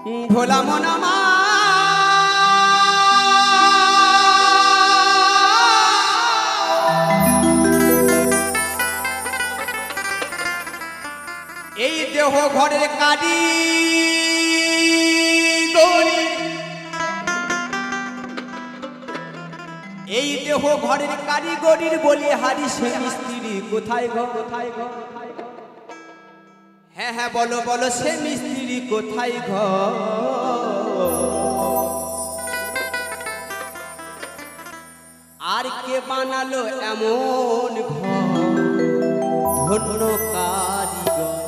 ভোলা মন আমার এই দেহ ঘরের কারি গরি এই দেহ ঘরের কারিগরির বলি হারি সে মিস্ত্রি কোথায় গো কোথায় গো হ্যাঁ হ্যাঁ বলো বলো সে মিস্ত্রি কোথায় গো আর কে বানালো এমন ঘর ধন্য কারিগর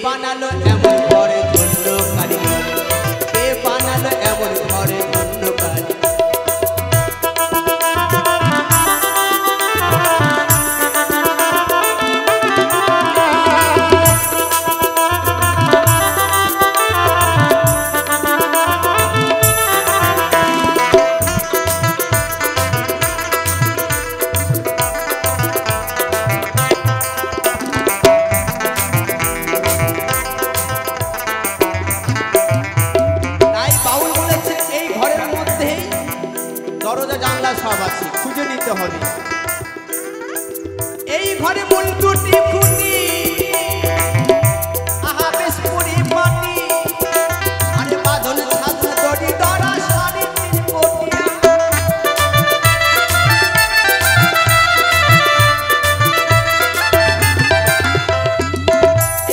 বানালো এমন ঘরে ধন্য কারিগর কে বানালো এমন ঘরে ধন্য কারিগর দরজা জানলা সব আছে খুঁজে নিতে হবে এই ঘরে মূল দুটি খুঁটি আহা বেশ পরিপাটি আরে বাঁধন ছাত্র দড়ি দড়া 3.5 কোটি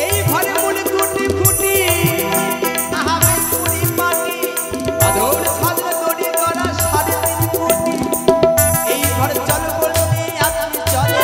এই ঘরে মূল দুটি খুঁটি আহা বেশ পরিপাটি বাঁধন ছাত্র দড়ি দড়া এই ঘর চল বলতে আপনি চলে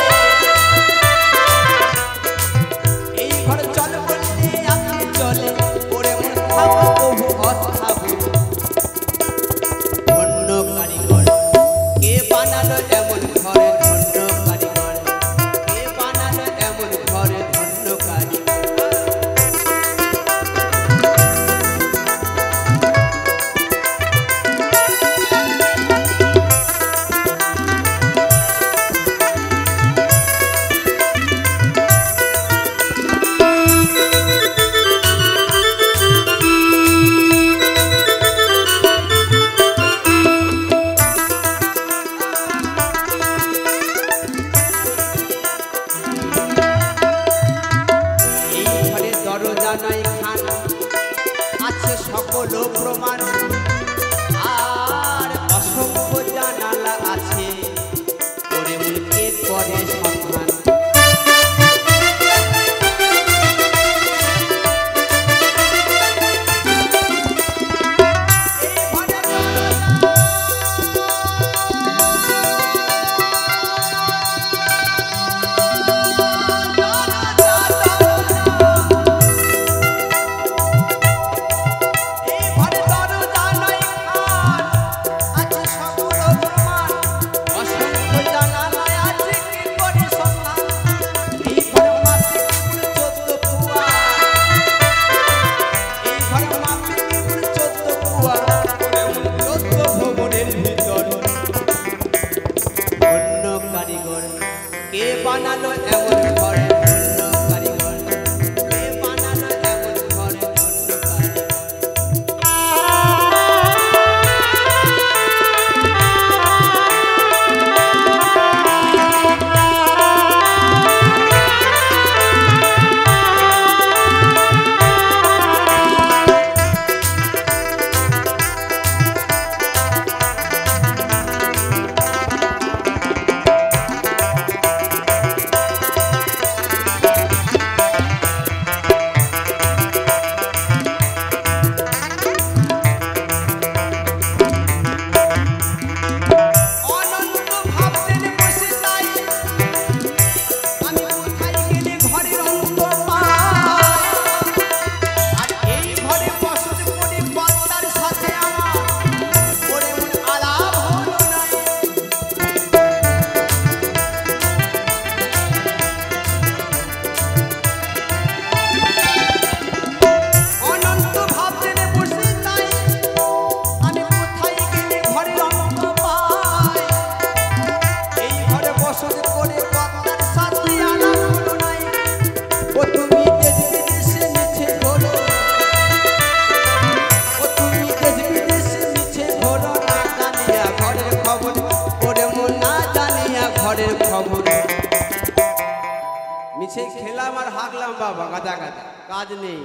খেলাম আর হাগলাম বাবা, গাদা গাদা কাজ নেই।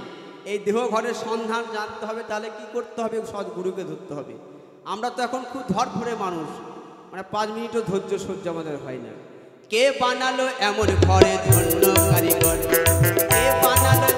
এই দেহ ঘরের সন্ধান জানতে হবে, তাহলে কি করতে হবে? সদ্গুরুকে ধরতে হবে। আমরা তো এখন খুব ধরফরে মানুষ, মানে 5 মিনিটও ধৈর্য সহ্য আমাদের হয় না। কে বানালো এমন ঘরে ধন্য কারিগর, কে বানালো